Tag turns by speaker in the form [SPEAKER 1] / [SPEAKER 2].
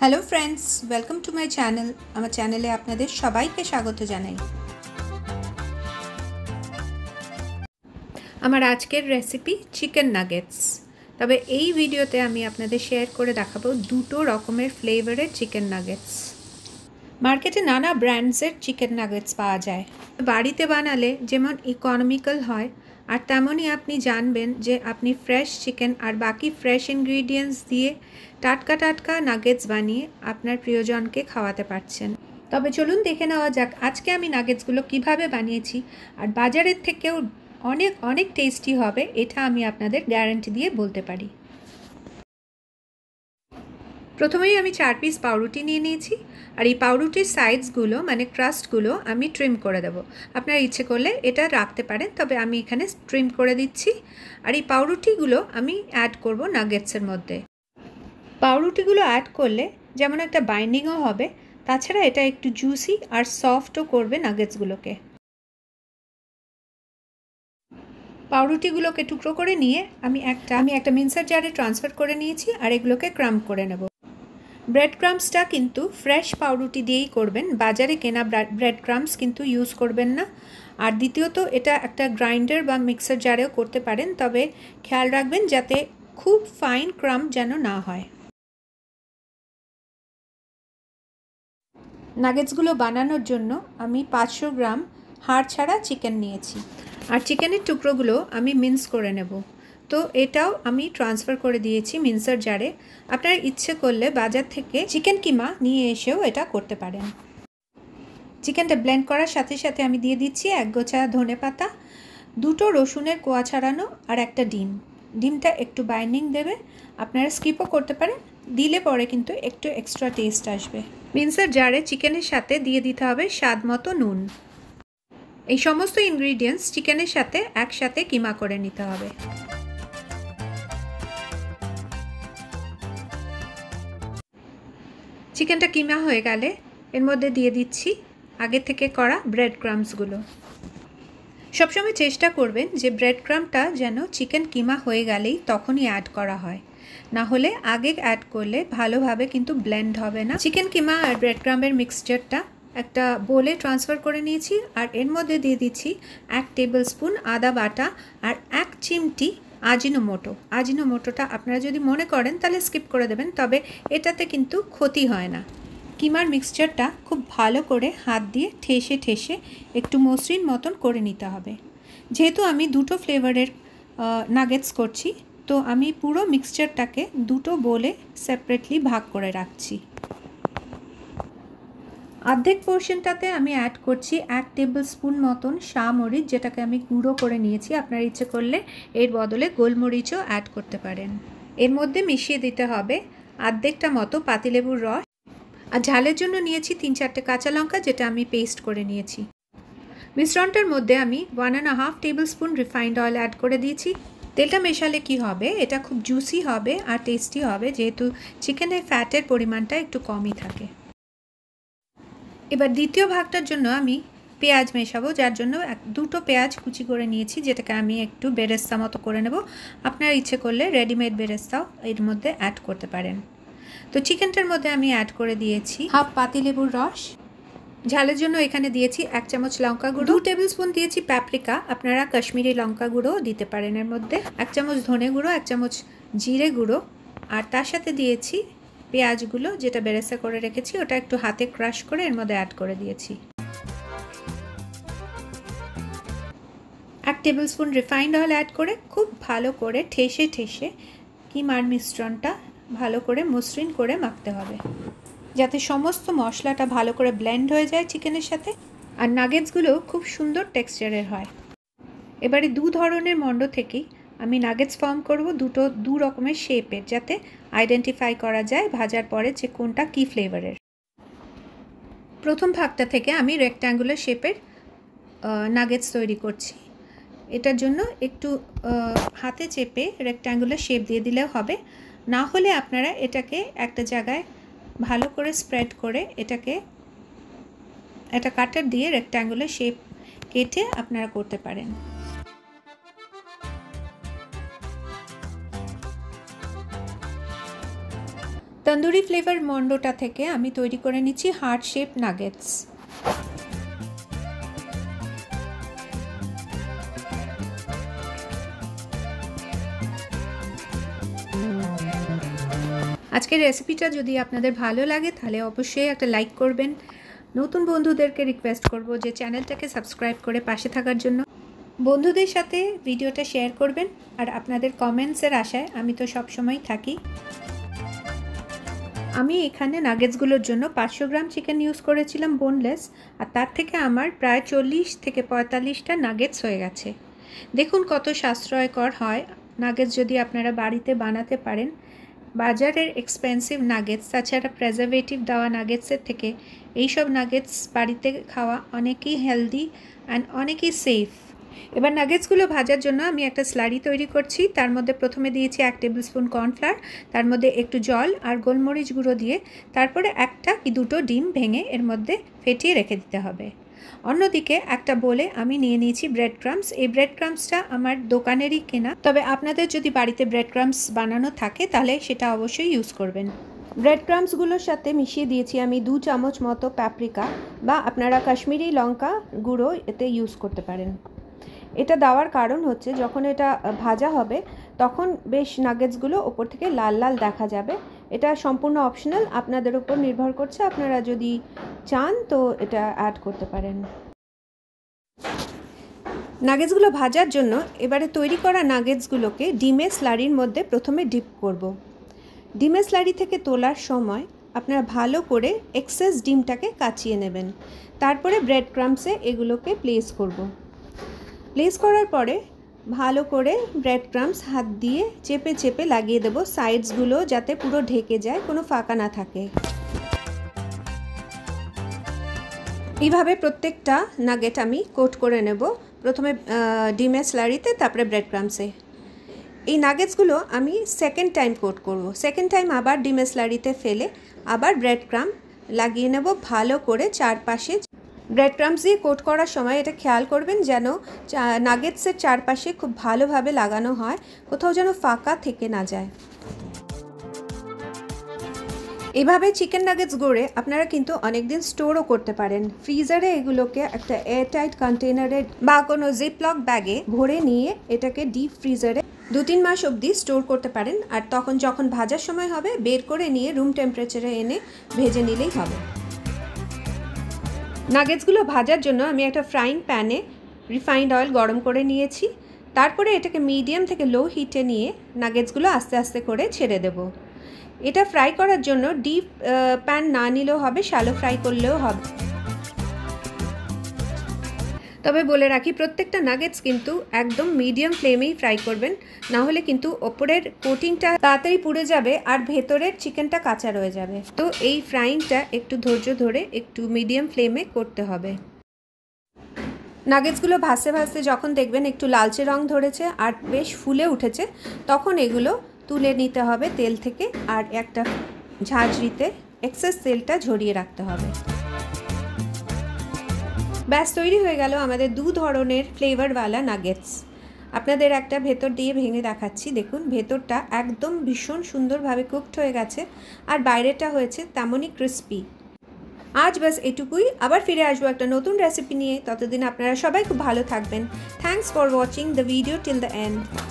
[SPEAKER 1] Hello friends, welcome to my channel. আমার চ্যানেলে আপনাদের সবাইকে স্বাগত জানাই। আমার আজকের রেসিপি চিকেন নাগেটস। তবে এই ভিডিওতে আমি আপনাদের শেয়ার করে দেখাবো দুটো রকমের ফ্লেভারের চিকেন নাগেটস। মার্কেটে নানা ব্র্যান্ডসের চিকেন নাগেটস পাওয়া যায়। বাড়িতে বানালে যেমন ইকোনমিক্যাল হয়, আর তেমনই আপনি জানবেন যে আপনি ফ্রেশ চিকেন আর বাকি ফ্রেশ ইনগ্রিডিয়েন্টস দিয়ে টাটকা টাটকা নাগেটস বানিয়ে আপনার প্রিয়জনকে খাওয়াতে পারছেন। তবে চলুন দেখে নেওয়া যাক আজকে আমি নাগেটসগুলো কিভাবে বানিয়েছি, আর বাজারের থেকেও অনেক অনেক টেস্টি হবে, এটা আমি আপনাদের গ্যারান্টি দিয়ে বলতে পারি। প্রথমেই আমি 4 পিস পাউরুটি নিয়ে নিয়েছি, আর এই পাউরুটির সাইডসগুলো মানে ক্রাস্টগুলো আমি ট্রিম করে দেবো। আপনার ইচ্ছে করলে এটা রাখতে পারেন, তবে আমি এখানে ট্রিম করে দিচ্ছি। আর এই পাউরুটিগুলো আমি অ্যাড করব নাগেটসের মধ্যে। পাউরুটিগুলো অ্যাড করলে যেমন একটা বাইন্ডিংও হবে, তাছাড়া এটা একটু জুসি আর সফটও করবে নাগেটসগুলোকে। পাউরুটিগুলোকে টুকরো করে নিয়ে আমি একটা মিক্সার জারে ট্রান্সফার করে নিয়েছি, আর এগুলোকে ক্রাম্ব করে নেব। ব্রেড ক্রাম্বসটা কিন্তু ফ্রেশ পাউরুটি দিয়েই করবেন, বাজারে কেনা ব্রেড ক্রাম্বস কিন্তু ইউজ করবেন না। আর দ্বিতীয়ত এটা একটা গ্রাইন্ডার বা মিক্সার জারেও করতে পারেন, তবে খেয়াল রাখবেন যাতে খুব ফাইন ক্রাম্ব যেন না হয়। নাগেটসগুলো বানানোর জন্য আমি 500 গ্রাম হাড় ছাড়া চিকেন নিয়েছি, আর চিকেনের টুকরোগুলো আমি মিন্স করে নেব। তো এটাও আমি ট্রান্সফার করে দিয়েছি মিক্সার জারে। আপনার ইচ্ছে করলে বাজার থেকে চিকেন কিমা নিয়ে এসেও এটা করতে পারেন। চিকেনটা ব্লেন্ড করার সাথে সাথে আমি দিয়ে দিচ্ছি 1 গোছা ধনেপাতা, 2টো রসুনের কোয়া ছাড়ানো, আর একটা ডিম। ডিমটা একটু বাইন্ডিং দেবে, আপনারা স্কিপও করতে পারেন, দিলে পরে কিন্তু একটু এক্সট্রা টেস্ট আসবে। মিক্সার জারে চিকেনের সাথে দিয়ে দিতে হবে স্বাদ মতো নুন। এই সমস্ত ইনগ্রিডিয়েন্টস চিকেনের সাথে একসাথে কিমা করে নিতে হবে। চিকেনটা কিমা হয়ে গেলে এর মধ্যে দিয়ে দিচ্ছি আগে থেকে করা ব্রেড ক্রাম্বসগুলো। সবসময় চেষ্টা করবেন যে ব্রেড ক্রাম্বটা যেন চিকেন কিমা হয়ে গেলেই তখনই অ্যাড করা হয়, না হলে আগে অ্যাড করলে ভালোভাবে কিন্তু ব্লেন্ড হবে না। চিকেন কিমা আর ব্রেড ক্রাম্বের মিক্সচারটা একটা বোলে ট্রান্সফার করে নিয়েছি, আর এর মধ্যে দিয়ে দিচ্ছি 1 টেবিল স্পুন আদা বাটা আর 1 চিমটি আজিনোমোটোটা আপনারা যদি মনে করেন তাহলে স্কিপ করে দেবেন, তবে এটাতে কিন্তু ক্ষতি হয় না। কিমার মিক্সচারটা খুব ভালো করে হাত দিয়ে ঠেসে ঠেসে একটু মসৃণ মতন করে নিতে হবে। যেহেতু আমি দুটো ফ্লেভারের নাগেটস করছি, তো আমি পুরো মিক্সচারটাকে দুটো বোলে সেপারেটলি ভাগ করে রাখছি। অর্ধেক পোর্শনটাতে আমি অ্যাড করছি 1 টেবিল স্পুন মতন শামরিচ, যেটাকে আমি গুঁড়ো করে নিয়েছি। আপনার ইচ্ছে করলে এর বদলে গোলমরিচও অ্যাড করতে পারেন। এর মধ্যে মিশিয়ে দিতে হবে অর্ধেকটা মতো পাতিলেবুর রস, আর ঝালের জন্য নিয়েছি 3-4টে কাঁচা লঙ্কা, যেটা আমি পেস্ট করে নিয়েছি। মিশ্রণটার মধ্যে আমি 1.5 tablespoon refined oil add করে দিয়েছি। তেলটা মেশালে কি হবে, এটা খুব জুসি হবে আর টেস্টি হবে, যেহেতু চিকেনের ফ্যাটের পরিমাণটা একটু কমই থাকে। এবার দ্বিতীয় ভাগটার জন্য আমি পেঁয়াজ মেশাবো, যার জন্য 2টো পেঁয়াজ কুচি করে নিয়েছি, যেটাকে আমি একটু বেরেস্তা মতো করে নেব। আপনার ইচ্ছে করলে রেডিমেড বেরেস্তাও এর মধ্যে অ্যাড করতে পারেন। তো চিকেনটার মধ্যে আমি অ্যাড করে দিয়েছি হাফ পাতিলেবুর রস। ঝালের জন্য এখানে দিয়েছি 1 চামচ লঙ্কা গুঁড়ো, 2 টেবিল স্পুন দিয়েছি প্যাপ্রিকা, আপনারা কাশ্মীরি লঙ্কা গুঁড়ো দিতে পারেন এর মধ্যে, 1 চামচ ধনে গুঁড়ো, 1 চামচ জিরে গুঁড়ো, আর তার সাথে দিয়েছি পেঁয়াজগুলো যেটা বেরেস্তা করে রেখেছি, ওটা একটু হাতে ক্রাশ করে এর মধ্যে অ্যাড করে দিয়েছি। 1 tablespoon refined oil add করে খুব ভালো করে ঠেসে ঠেসে কিমার মিশ্রণটা ভালো করে মসৃণ করে মাখতে হবে, যাতে সমস্ত মশলাটা ভালো করে ব্লেন্ড হয়ে যায় চিকেনের সাথে, আর নাগেটসগুলো খুব সুন্দর টেক্সচারের হয়। এবারে 2 ধরনের মণ্ড থেকেই আমি নাগেটস ফর্ম করব, দু রকমের শেপের, যাতে আইডেন্টিফাই করা যায় ভাজার পরে যে কোনটা কী ফ্লেভারের। প্রথম ভাগটা থেকে আমি রেক্ট্যাঙ্গুলার শেপের নাগেটস তৈরি করছি। এটার জন্য একটু হাতে চেপে রেক্ট্যাঙ্গুলার শেপ দিয়ে দিলেও হবে, না হলে আপনারা এটাকে একটা জায়গায় ভালো করে স্প্রেড করে এটাকে একটা কাটার দিয়ে রেক্ট্যাঙ্গুলার শেপ কেটে আপনারা করতে পারেন। তন্দুরি ফ্লেভার মন্ডোটা থেকে আমি তৈরি করে নিচ্ছি হার্ট শেপ নাগেটস। আজকের রেসিপিটা যদি আপনাদের ভালো লাগে তাহলে অবশ্যই একটা লাইক করবেন। নতুন বন্ধুদেরকে রিকোয়েস্ট করব যে চ্যানেলটাকে সাবস্ক্রাইব করে পাশে থাকার জন্য। বন্ধুদের সাথে ভিডিওটা শেয়ার করবেন আর আপনাদের কমেন্টসের আশায় আমি তো সবসময় থাকি। আমি এখানে নাগেটসগুলোর জন্য 500 গ্রাম চিকেন ইউজ করেছিলাম বোনলেস, আর তার থেকে আমার প্রায় 40 থেকে 45টা নাগেটস হয়ে গেছে। দেখুন কত সাশ্রয়কর হয় নাগেটস যদি আপনারা বাড়িতে বানাতে পারেন। বাজারের এক্সপেন্সিভ নাগেটস, তাছাড়া প্রেজারভেটিভ দেওয়া নাগেটসের থেকে এইসব নাগেটস বাড়িতে খাওয়া অনেকই হেলদি অ্যান্ড অনেকই সেফ। এবার নাগেটসগুলো ভাজার জন্য আমি একটা স্লারি তৈরি করছি। তার মধ্যে প্রথমে দিয়েছি 1 টেবিল স্পুন কর্নফ্লাওয়ার, তার মধ্যে একটু জল আর গোলমরিচ গুঁড়ো দিয়ে তারপরে 1টা কি 2টো ডিম ভেঙে এর মধ্যে ফেটিয়ে রেখে দিতে হবে। অন্যদিকে একটা বলে আমি নিয়ে নিয়েছি ব্রেড ক্রাম্বস। এই ব্রেড ক্রাম্বসটা আমার দোকানেরই কেনা, তবে আপনাদের যদি বাড়িতে ব্রেড ক্রাম্বস বানানো থাকে তাহলে সেটা অবশ্যই ইউজ করবেন। ব্রেড ক্রাম্বসগুলোর সাথে মিশিয়ে দিয়েছি আমি 2 চামচ মতো প্যাপ্রিকা বা আপনারা কাশ্মীরি লঙ্কা গুঁড়ো এতে ইউজ করতে পারেন। এটা দেওয়ার কারণ হচ্ছে যখন এটা ভাজা হবে তখন বেশ নাগেটসগুলো ওপর থেকে লাল লাল দেখা যাবে। এটা সম্পূর্ণ অপশনাল, আপনাদের উপর নির্ভর করছে, আপনারা যদি চান তো এটা অ্যাড করতে পারেন। নাগেটসগুলো ভাজার জন্য এবারে তৈরি করা নাগেটসগুলোকে ডিমের স্লারির মধ্যে প্রথমে ডিপ করব। ডিমের স্লারি থেকে তোলার সময় আপনারা ভালো করে এক্সেস ডিমটাকে কাচিয়ে নেবেন। তারপরে ব্রেড ক্রাম্বসে এগুলোকে প্লেস করব। প্লেস করার পরে ভালো করে ব্রেড ক্রাম্বস হাত দিয়ে চেপে চেপে লাগিয়ে দেবো সাইডসগুলো, যাতে পুরো ঢেকে যায়, কোনো ফাঁকা না থাকে। এইভাবে প্রত্যেকটা নাগেট আমি কোট করে নেব, প্রথমে ডিমের স্লারিতে, তারপরে ব্রেড ক্রাম্বসে। এই নাগেটসগুলো আমি সেকেন্ড টাইম কোট করব। সেকেন্ড টাইম আবার ডিমের স্লারিতে ফেলে আবার ব্রেড ক্রাম্ব লাগিয়ে নেব ভালো করে চারপাশে। ব্রেড ক্রাম্বস দিয়ে কোট করার সময় এটা খেয়াল করবেন যেন নাগেটসের চারপাশে খুব ভালোভাবে লাগানো হয়, কোথাও যেন ফাঁকা থেকে না যায়। এভাবে চিকেন নাগেটস গড়ে আপনারা কিন্তু অনেক দিন স্টোরও করতে পারেন। ফ্রিজারে এগুলোকে একটা এয়ারটাইট কন্টেনারে বা কোনো জিপলক ব্যাগে ভরে নিয়ে এটাকে ডিপ ফ্রিজারে 2-3 মাস অবধি স্টোর করতে পারেন। আর তখন যখন ভাজার সময় হবে বের করে নিয়ে রুম টেম্পারেচারে এনে ভেজে নিলেই হবে। নাগেটসগুলো ভাজার জন্য আমি একটা ফ্রাইং প্যানে রিফাইন্ড অয়েল গরম করে নিয়েছি। তারপরে এটাকে মিডিয়াম থেকে লো হিটে নিয়ে নাগেটসগুলো আস্তে আস্তে করে ছেড়ে দেব। এটা ফ্রাই করার জন্য ডিপ প্যান না নিলেও হবে, শ্যালো ফ্রাই করলেও হবে। তবে বলে রাখি প্রত্যেকটা নাগেটস কিন্তু একদম মিডিয়াম ফ্লেমেই ফ্রাই করবেন, না হলে কিন্তু ওপরের কোটিংটা তাড়াতাড়ি পুড়ে যাবে আর ভেতরের চিকেনটা কাঁচা রয়ে যাবে। তো এই ফ্রাইংটা একটু ধৈর্য ধরে একটু মিডিয়াম ফ্লেমে করতে হবে। নাগেটসগুলো ভাসতে ভাসতে যখন দেখবেন একটু লালচে রং ধরেছে আর বেশ ফুলে উঠেছে, তখন এগুলো তুলে নিতে হবে তেল থেকে, আর একটা ঝাঁঝরিতে এক্সেস তেলটা ঝরিয়ে রাখতে হবে। ব্যাস তৈরি হয়ে গেল আমাদের 2 ধরনের ফ্লেভারওয়ালা নাগেটস। আপনাদের একটা ভেতর দিয়ে ভেঙে দেখাচ্ছি। দেখুন ভেতরটা একদম ভীষণ সুন্দরভাবে কুকড হয়ে গেছে আর বাইরেটা হয়েছে তেমনই ক্রিস্পি। আজ বাস এটুকুই, আবার ফিরে আসবো একটা নতুন রেসিপি নিয়ে। ততদিন আপনারা সবাই খুব ভালো থাকবেন। Thanks for watching the video till the end.